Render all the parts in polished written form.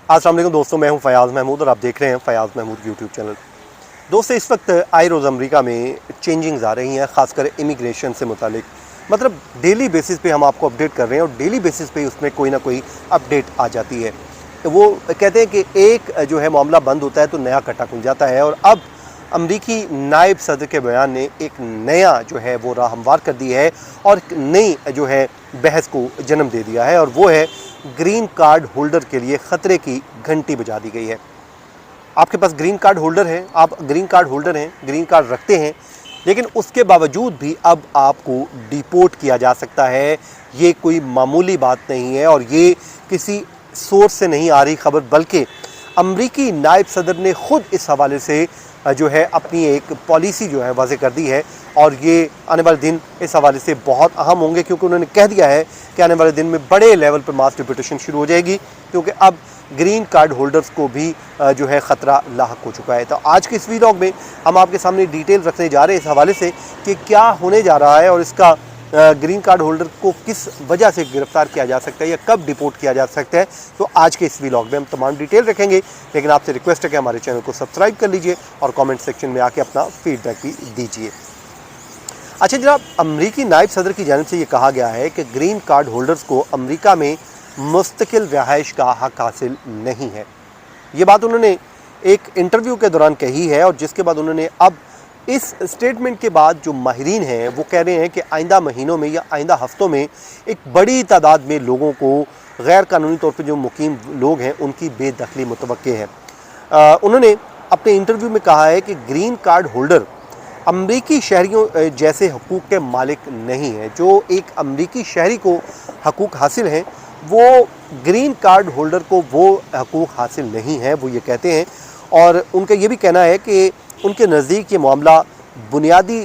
अस्सलाम वालेकुम दोस्तों, मैं हूं फयाज़ महमूद और आप देख रहे हैं फयाज़ महमूद यूट्यूब चैनल। दोस्तों, इस वक्त आए रोज़ अमेरिका में चेंजिंग्स आ रही हैं, ख़ासकर इमिग्रेशन से मुतालिक। मतलब डेली बेसिस पे हम आपको अपडेट कर रहे हैं और डेली बेसिस पे उसमें कोई ना कोई अपडेट आ जाती है। वो कहते हैं कि एक जो है मामला बंद होता है तो नया कट्टा खुल जाता है, और अब अमरीकी नायब सदर के बयान ने एक नया जो है वो राह हमवार कर दी है और एक नई जो है बहस को जन्म दे दिया है, और वो है ग्रीन कार्ड होल्डर के लिए ख़तरे की घंटी बजा दी गई है। आपके पास ग्रीन कार्ड होल्डर है, आप ग्रीन कार्ड होल्डर हैं, ग्रीन कार्ड रखते हैं, लेकिन उसके बावजूद भी अब आपको डिपोर्ट किया जा सकता है। ये कोई मामूली बात नहीं है और ये किसी सोर्स से नहीं आ रही खबर, बल्कि अमरीकी नायब सदर ने ख़ुद इस हवाले से जो है अपनी एक पॉलिसी जो है वाज़े कर दी है, और ये आने वाले दिन इस हवाले से बहुत अहम होंगे, क्योंकि उन्होंने कह दिया है कि आने वाले दिन में बड़े लेवल पर मास डिपोर्टेशन शुरू हो जाएगी, क्योंकि अब ग्रीन कार्ड होल्डर्स को भी जो है ख़तरा लाहक हो चुका है। तो आज के इस वीलॉग में हम आपके सामने डिटेल रखने जा रहे हैं इस हवाले से कि क्या होने जा रहा है और इसका ग्रीन कार्ड होल्डर को किस वजह से गिरफ्तार किया जा सकता है या कब डिपोर्ट किया जा सकता है। तो आज के इस वीलॉग में हम तमाम डिटेल रखेंगे, लेकिन आपसे रिक्वेस्ट है कि हमारे चैनल को सब्सक्राइब कर लीजिए और कमेंट सेक्शन में आके अपना फीडबैक भी दीजिए। अच्छा जनाब, अमरीकी नायब सदर की जानिब से ये कहा गया है कि ग्रीन कार्ड होल्डर्स को अमरीका में मुस्तकिल रिहाइश का हक हासिल नहीं है। ये बात उन्होंने एक इंटरव्यू के दौरान कही है, और जिसके बाद उन्होंने अब इस स्टेटमेंट के बाद जो माहिरीन हैं वो कह रहे हैं कि आइंदा महीनों में या आइंदा हफ्तों में एक बड़ी तादाद में लोगों को गैर कानूनी तौर पर जो मुकीम लोग हैं उनकी बेदखली मुतवक्के है। उन्होंने अपने इंटरव्यू में कहा है कि ग्रीन कार्ड होल्डर अमरीकी शहरियों जैसे हकूक़ के मालिक नहीं हैं। जो एक अमरीकी शहरी को हकूक़ हासिल हैं, वो ग्रीन कार्ड होल्डर को वो हकूक़ हासिल नहीं है, वो ये कहते हैं। और उनका ये भी कहना है कि उनके नज़दीक ये मामला बुनियादी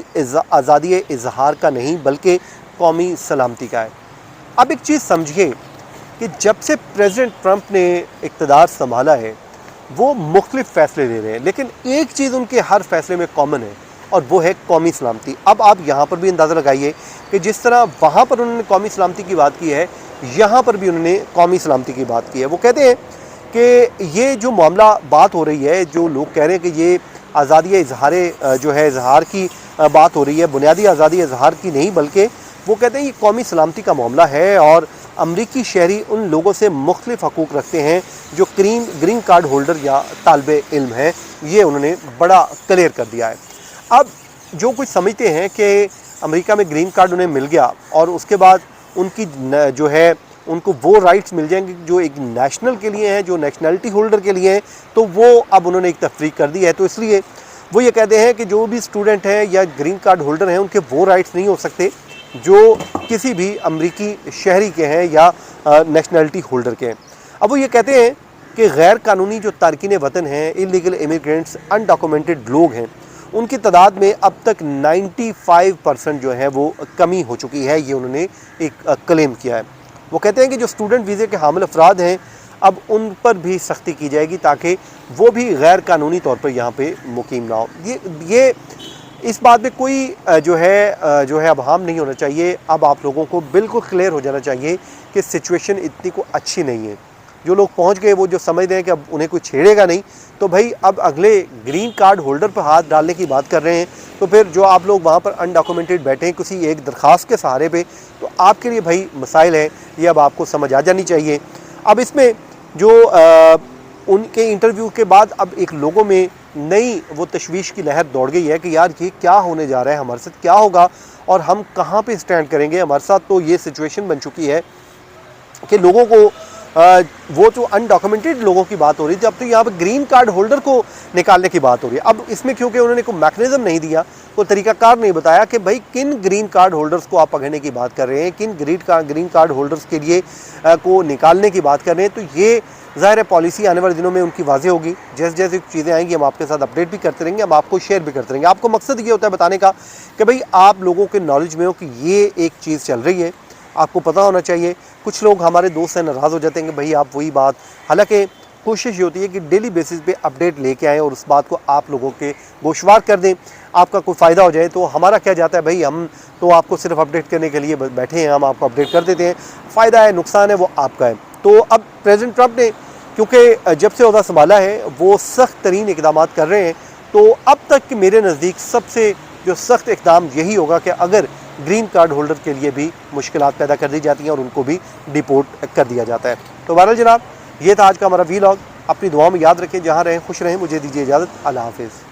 आज़ादी इजहार का नहीं बल्कि कौमी सलामती का है। अब एक चीज़ समझिए कि जब से प्रेसिडेंट ट्रंप ने इक़्तिदार संभाला है वो मुख्तलिफ़ फ़ैसले ले रहे हैं, लेकिन एक चीज़ उनके हर फैसले में कॉमन है और वो है कौमी सलामती। अब आप यहाँ पर भी अंदाज़ा लगाइए कि जिस तरह वहाँ पर उन्होंने कौमी सलामती की बात की है, यहाँ पर भी उन्होंने कौमी सलामती की बात की है। वो कहते हैं कि ये जो मामला बात हो रही है, जो लोग कह रहे हैं कि ये आज़ादी इजहार जो है इजहार की बात हो रही है, बुनियादी आज़ादी इजहार की नहीं, बल्कि वो कहते हैं ये कौमी सलामती का मामला है, और अमरीकी शहरी उन लोगों से मुख्तलिफ़ हकूक़ रखते हैं जो ग्रीन कार्ड होल्डर या तालिबे इल्म हैं। ये उन्होंने बड़ा क्लियर कर दिया है। अब जो कुछ समझते हैं कि अमेरिका में ग्रीन कार्ड उन्हें मिल गया और उसके बाद उनकी जो है उनको वो राइट्स मिल जाएंगे जो एक नेशनल के लिए हैं, जो नेशनलिटी होल्डर के लिए हैं, तो वो अब उन्होंने एक तफरीक कर दी है। तो इसलिए वो ये कहते हैं कि जो भी स्टूडेंट हैं या ग्रीन कार्ड होल्डर हैं उनके वो राइट्स नहीं हो सकते जो किसी भी अमरीकी शहरी के हैं या नेशनलिटी होल्डर के हैं। अब वो ये कहते हैं कि गैर कानूनी जो तारकीन वतन हैं, इलीगल इमिग्रेंट्स, अनडॉक्यूमेंटेड लोग हैं, उनकी तादाद में अब तक 95% जो है वो कमी हो चुकी है। ये उन्होंने एक क्लेम किया है। वो कहते हैं कि जो स्टूडेंट वीज़े के हामिल अफराद हैं अब उन पर भी सख्ती की जाएगी ताकि वो भी गैर कानूनी तौर पर यहाँ पे मुकीम ना हो। ये इस बात में कोई जो है अबहम नहीं होना चाहिए। अब आप लोगों को बिल्कुल क्लियर हो जाना चाहिए कि सिचुएशन इतनी को अच्छी नहीं है। जो लोग पहुँच गए वो जो समझ रहे हैं कि अब उन्हें कोई छेड़ेगा नहीं, तो भाई अब अगले ग्रीन कार्ड होल्डर पर हाथ डालने की बात कर रहे हैं, तो फिर जो आप लोग वहाँ पर अनडॉक्यूमेंटेड बैठे हैं किसी एक दरख्वास्त के सहारे पे, तो आपके लिए भाई मसाइल है, ये अब आपको समझ आ जानी चाहिए। अब इसमें जो उनके इंटरव्यू के बाद अब एक लोगों में नई वो तशवीश की लहर दौड़ गई है कि यार ये क्या होने जा रहा है, हमारे साथ क्या होगा और हम कहाँ पे स्टैंड करेंगे। हमारे साथ तो ये सिचुएशन बन चुकी है कि लोगों को वो जो अनडॉक्यूमेंटेड लोगों की बात हो रही थी, अब तो यहाँ पर ग्रीन कार्ड होल्डर को निकालने की बात हो रही है। अब इसमें क्योंकि उन्होंने कोई मैकेनिज्म नहीं दिया, कोई तरीकाकार नहीं बताया कि भाई किन ग्रीन कार्ड होल्डर्स को आप पकड़ने की बात कर रहे हैं, किन ग्रीन कार्ड होल्डर्स के लिए को निकालने की बात कर रहे हैं, तो ये ज़ाहिर है पॉलिसी आने वाले दिनों में उनकी वाज़ेह होगी। जैसे जैसे चीज़ें आएंगी हम आपके साथ अपडेट भी करते रहेंगे, हम आपको शेयर भी करते रहेंगे। आपको मकसद ये होता है बताने का कि भाई आप लोगों के नॉलेज में हो कि ये एक चीज़ चल रही है, आपको पता होना चाहिए। कुछ लोग हमारे दोस्त से नाराज़ हो जाते हैं कि भाई आप वही बात, हालांकि कोशिश ये होती है कि डेली बेसिस पे अपडेट लेके आएँ और उस बात को आप लोगों के गोशवार कर दें, आपका कोई फ़ायदा हो जाए। तो हमारा क्या जाता है भाई, हम तो आपको सिर्फ अपडेट करने के लिए बैठे हैं, हम आपको अपडेट कर देते हैं। फ़ायदा है नुकसान है वो आपका है। तो अब प्रेसिडेंट ट्रंप ने क्योंकि जब से ओहदा संभाला है वो सख्त तरीन इकदाम कर रहे हैं। तो अब तक मेरे नज़दीक सबसे जो सख्त इकदाम यही होगा कि अगर ग्रीन कार्ड होल्डर के लिए भी मुश्किलात पैदा कर दी जाती हैं और उनको भी डिपोर्ट कर दिया जाता है। तो बहरहाल जनाब, ये था आज का हमारा वीलॉग। अपनी दुआओं में याद रखें, जहाँ रहें खुश रहें। मुझे दीजिए इजाज़त। अल्लाह हाफिज़।